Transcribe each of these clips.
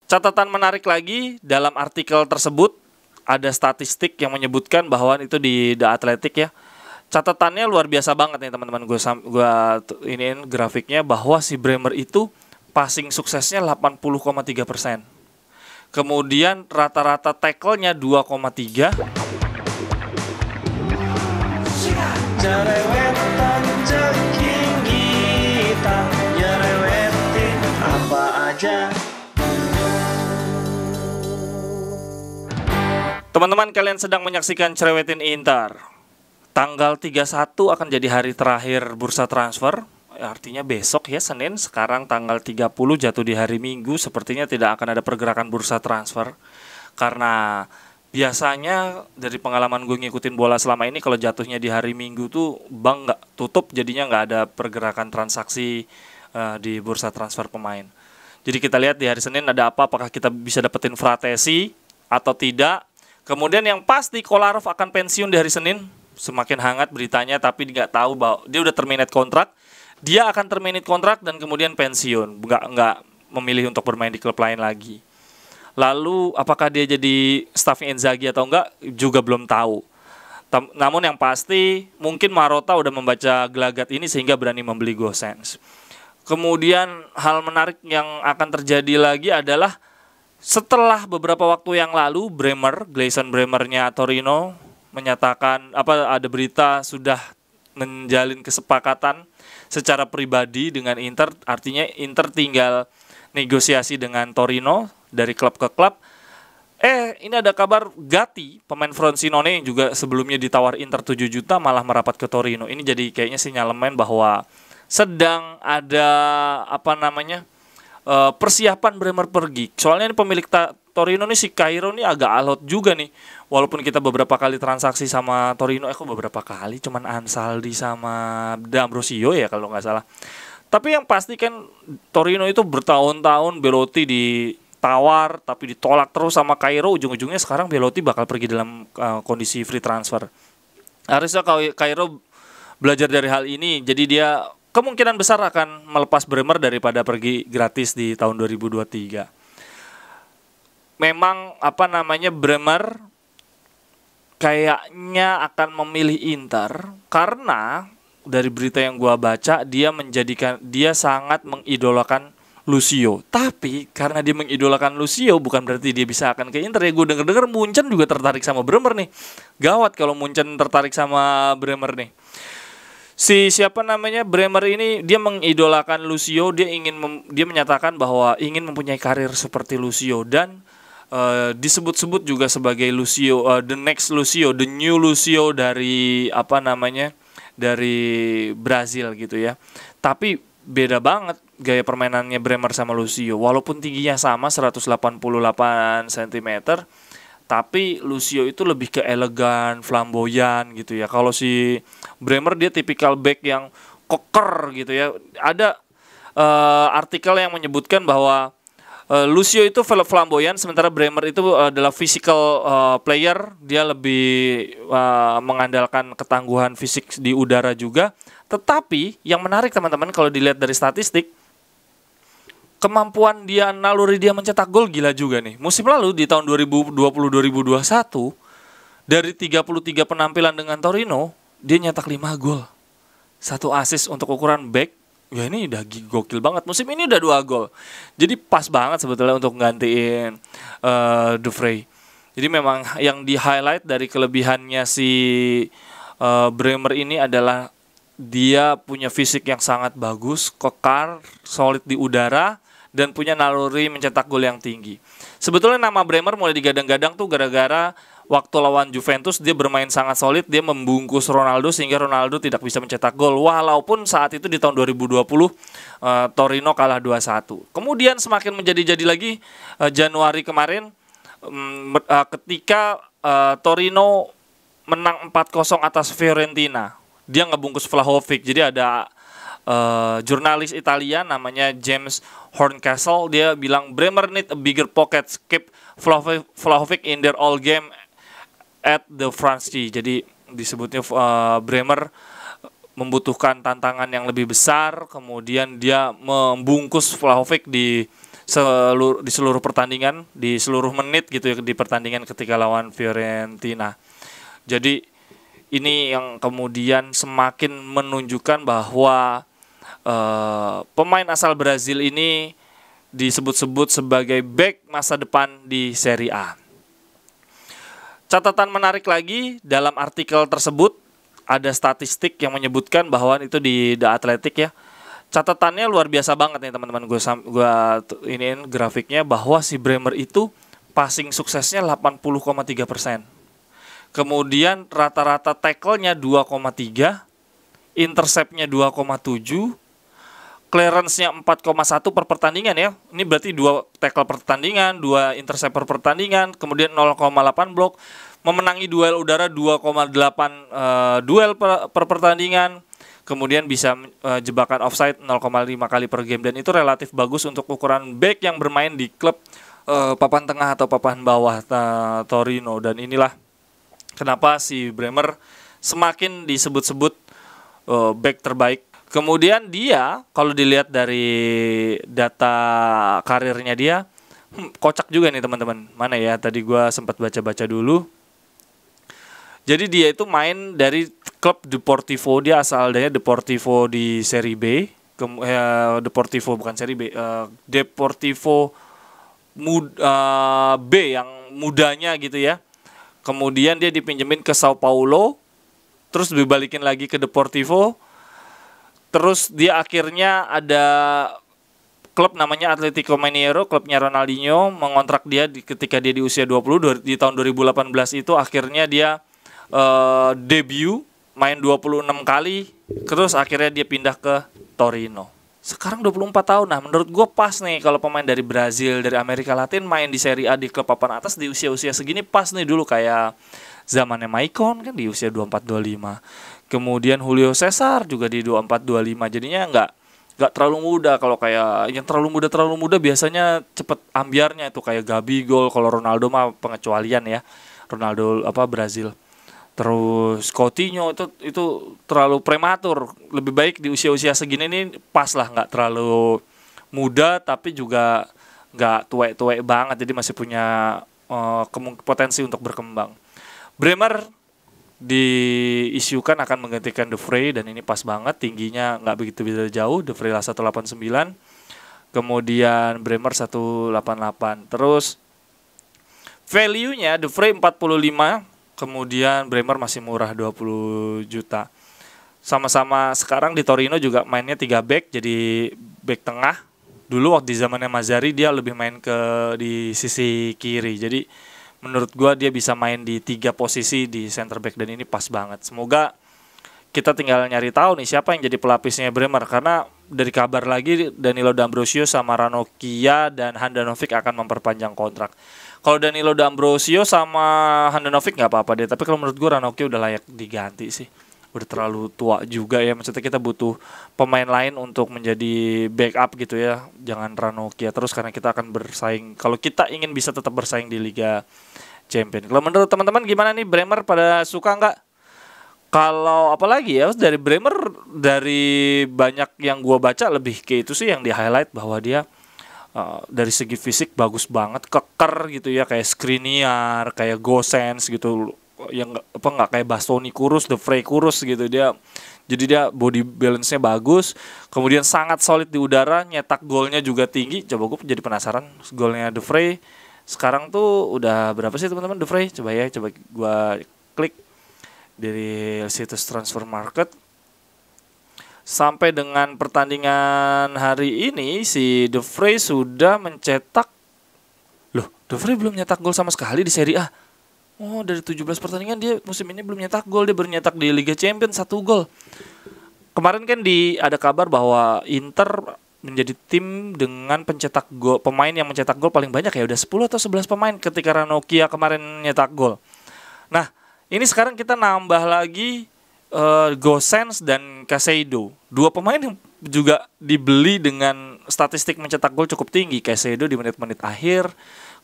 Catatan menarik lagi dalam artikel tersebut ada statistik yang menyebutkan bahwa itu di The Athletic ya. Catatannya luar biasa banget nih teman-teman. Gua iniin grafiknya bahwa si Bremer itu passing suksesnya 80,3%. Kemudian rata-rata tackle-nya 2,3. Jerewetan ceking kita, nyerewetin apa aja. Teman-teman, kalian sedang menyaksikan Cerewetin Inter. Tanggal 31 akan jadi hari terakhir bursa transfer. Artinya besok ya, Senin. Sekarang tanggal 30 jatuh di hari Minggu. Sepertinya tidak akan ada pergerakan bursa transfer. Karena biasanya dari pengalaman gue ngikutin bola selama ini, kalau jatuhnya di hari Minggu tuh bank nggak tutup, jadinya nggak ada pergerakan transaksi di bursa transfer pemain. Jadi kita lihat di hari Senin ada apa, apakah kita bisa dapetin Fratesi atau tidak. Kemudian yang pasti Kolarov akan pensiun di hari Senin. Semakin hangat beritanya, tapi nggak tahu bahwa dia udah terminate kontrak. Dia akan terminate kontrak dan kemudian pensiun. Nggak memilih untuk bermain di klub lain lagi. Lalu apakah dia jadi staffing Inzaghi atau enggak juga belum tahu. Namun yang pasti mungkin Marotta udah membaca gelagat ini sehingga berani membeli Gosens. Kemudian hal menarik yang akan terjadi lagi adalah setelah beberapa waktu yang lalu Gleison Bremernya Torino menyatakan ada berita sudah menjalin kesepakatan secara pribadi dengan Inter. Artinya Inter tinggal negosiasi dengan Torino dari klub ke klub. Ini ada kabar Gatti, pemain Frosinone yang juga sebelumnya ditawar Inter 7 juta malah merapat ke Torino. Ini jadi kayaknya sinyalemen bahwa sedang ada persiapan Bremer pergi. Soalnya ini pemilik Torino nih, si Cairo nih agak alot juga nih. Walaupun kita beberapa kali transaksi sama Torino, beberapa kali cuman Ansaldi sama D'Ambrosio ya kalau nggak salah. Tapi yang pasti kan Torino itu bertahun-tahun Belotti ditawar tapi ditolak terus sama Cairo. Ujung-ujungnya sekarang Belotti bakal pergi dalam kondisi free transfer. Harusnya Cairo belajar dari hal ini, jadi dia kemungkinan besar akan melepas Bremer daripada pergi gratis di tahun 2023. Memang Bremer kayaknya akan memilih Inter karena dari berita yang gua baca dia sangat mengidolakan Lucio. Tapi karena dia mengidolakan Lucio bukan berarti dia bisa akan ke Inter ya. Gue denger Munchen juga tertarik sama Bremer nih. Gawat kalau Munchen tertarik sama Bremer nih. Bremer ini dia mengidolakan Lucio. Dia menyatakan bahwa ingin mempunyai karir seperti Lucio dan disebut-sebut juga sebagai Lucio, the next Lucio, the new Lucio dari dari Brazil gitu ya. Tapi beda banget gaya permainannya Bremer sama Lucio. Walaupun tingginya sama 188 cm, tapi Lucio itu lebih ke elegan, flamboyan gitu ya. Kalau si Bremer dia tipikal back yang koker gitu ya. Ada artikel yang menyebutkan bahwa Lucio itu flamboyan, sementara Bremer itu adalah physical player. Dia lebih mengandalkan ketangguhan fisik di udara juga. Tetapi yang menarik teman-teman kalau dilihat dari statistik, kemampuan naluri dia mencetak gol gila juga nih. Musim lalu di tahun 2020-2021 dari 33 penampilan dengan Torino, dia nyetak 5 gol. 1 assist untuk ukuran back. Ya ini udah gokil banget. Musim ini udah 2 gol. Jadi pas banget sebetulnya untuk gantiin De Vrij. Jadi memang yang di-highlight dari kelebihannya si Bremer ini adalah dia punya fisik yang sangat bagus, kekar, solid di udara, dan punya naluri mencetak gol yang tinggi. Sebetulnya nama Bremer mulai digadang-gadang tuh gara-gara waktu lawan Juventus dia bermain sangat solid, dia membungkus Ronaldo sehingga Ronaldo tidak bisa mencetak gol. Walaupun saat itu di tahun 2020 Torino kalah 2-1. Kemudian semakin menjadi-jadi lagi Januari kemarin ketika Torino menang 4-0 atas Fiorentina. Dia ngebungkus Vlahovic. Jadi ada jurnalis Italia namanya James Horncastle, dia bilang Bremer need a bigger pocket, keep Vlahovic in their all game at the Franchi. Jadi disebutnya Bremer membutuhkan tantangan yang lebih besar, kemudian dia membungkus Vlahovic di di seluruh pertandingan, di seluruh menit gitu ya di pertandingan ketika lawan Fiorentina. Jadi ini yang kemudian semakin menunjukkan bahwa pemain asal Brazil ini disebut-sebut sebagai bek masa depan di Serie A. Catatan menarik lagi dalam artikel tersebut ada statistik yang menyebutkan bahwa itu di The Athletic ya. Catatannya luar biasa banget nih teman-teman. Gue iniin grafiknya bahwa si Bremer itu passing suksesnya 80,3%. Kemudian rata-rata tackle-nya 2,3, intercept-nya 2,7, clearance-nya 4,1 per pertandingan ya. Ini berarti 2 tackle per pertandingan, 2 intercept per pertandingan, kemudian 0,8 block, memenangi duel udara 2,8 duel per pertandingan. Kemudian bisa jebakan offside 0,5 kali per game. Dan itu relatif bagus untuk ukuran back yang bermain di klub papan tengah atau papan bawah Torino. Dan inilah kenapa si Bremer semakin disebut-sebut back terbaik. Kemudian dia, kalau dilihat dari data karirnya dia, kocak juga nih teman-teman. Mana ya, tadi gue sempat baca-baca dulu. Jadi dia itu main dari klub Deportivo, dia asal dari Deportivo di Serie B, Deportivo bukan Serie B, Deportivo B yang mudanya gitu ya. Kemudian dia dipinjemin ke Sao Paulo, terus dibalikin lagi ke Deportivo, terus dia akhirnya ada klub namanya Atlético Mineiro, klubnya Ronaldinho, mengontrak dia ketika dia di usia 20, di tahun 2018 itu akhirnya dia debut main 26 kali, terus akhirnya dia pindah ke Torino. Sekarang 24 tahun. Nah, menurut gue pas nih kalau pemain dari Brazil, dari Amerika Latin main di Serie A di klub papan atas di usia-usia segini pas nih. Dulu kayak zamannya Maicon kan di usia 24-25. Kemudian Julio Cesar juga di 24-25. Jadinya nggak terlalu muda. Kalau kayak yang terlalu muda biasanya cepet ambiarnya itu kayak Gabigol. Kalau Ronaldo mah pengecualian ya. Ronaldo Brazil. Terus Coutinho itu terlalu prematur. Lebih baik di usia-usia segini nih pas lah, nggak terlalu muda tapi juga nggak tuwek-tuwek banget. Jadi masih punya potensi untuk berkembang. Bremer diisukan akan menggantikan De Vrij dan ini pas banget, tingginya nggak begitu beda jauh. De Vrij 189, kemudian Bremer 188. Terus value-nya De Vrij 45. Kemudian Bremer masih murah 20 juta. Sama-sama sekarang di Torino juga mainnya 3 back, jadi back tengah. Dulu waktu di zamannya Mazzarri dia lebih main di sisi kiri. Jadi menurut gua dia bisa main di 3 posisi di center back dan ini pas banget. Semoga kita tinggal nyari tahu nih siapa yang jadi pelapisnya Bremer, karena dari kabar lagi Danilo D'Ambrosio sama Ranocchia dan Handanovic akan memperpanjang kontrak. Kalau Danilo D'Ambrosio sama Handanovic nggak apa-apa deh, tapi kalau menurut gue Ranocchia udah layak diganti sih. Udah terlalu tua juga ya, maksudnya kita butuh pemain lain untuk menjadi backup gitu ya. Jangan Ranocchia terus karena kita akan bersaing. Kalau kita ingin bisa tetap bersaing di Liga Champions. Kalau menurut teman-teman gimana nih, Bremer pada suka nggak? Kalau apalagi ya dari Bremer, dari banyak yang gue baca lebih ke itu sih yang di highlight bahwa dia dari segi fisik bagus banget, keker gitu ya, kayak Skriniar, kayak Gosens gitu, yang nggak kayak Bastoni kurus, De Vrij kurus gitu dia. Jadi dia body balance-nya bagus, kemudian sangat solid di udara, nyetak golnya juga tinggi. Coba gue jadi penasaran golnya De Vrij sekarang tuh udah berapa sih teman-teman De Vrij? Coba gue klik dari situs Transfer Market. Sampai dengan pertandingan hari ini si De Vrij sudah mencetak. Loh, De Vrij belum nyetak gol sama sekali di Serie A. Oh, dari 17 pertandingan dia musim ini belum nyetak gol. Dia baru nyetak di Liga Champions 1 gol. Kemarin kan ada kabar bahwa Inter menjadi tim dengan pencetak gol, pemain yang mencetak gol paling banyak ya, udah 10 atau 11 pemain ketika Ranocchia kemarin nyetak gol. Nah, ini sekarang kita nambah lagi Gosens dan Caicedo, 2 pemain yang juga dibeli dengan statistik mencetak gol cukup tinggi. Caicedo di menit-menit akhir,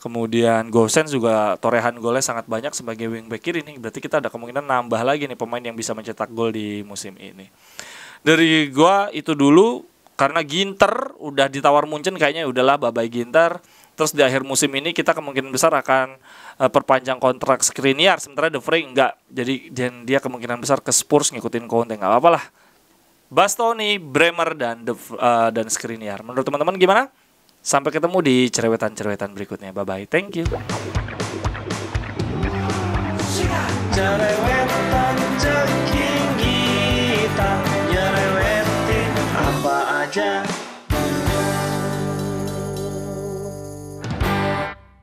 kemudian Gosens juga torehan golnya sangat banyak sebagai wingback kiri nih. Berarti kita ada kemungkinan nambah lagi nih pemain yang bisa mencetak gol di musim ini. Dari gua itu dulu. Karena Ginter udah ditawar Munchen, kayaknya udahlah bye-bye Ginter. Terus di akhir musim ini kita kemungkinan besar akan perpanjang kontrak Skriniar, sementara De Vrij enggak. Jadi dia kemungkinan besar ke Spurs ngikutin Conte, nggak apa-apa lah. Bastoni, Bremer, dan Skriniar. Menurut teman-teman gimana? Sampai ketemu di cerewetan-cerewetan berikutnya. Bye-bye. Thank you. Cerewetan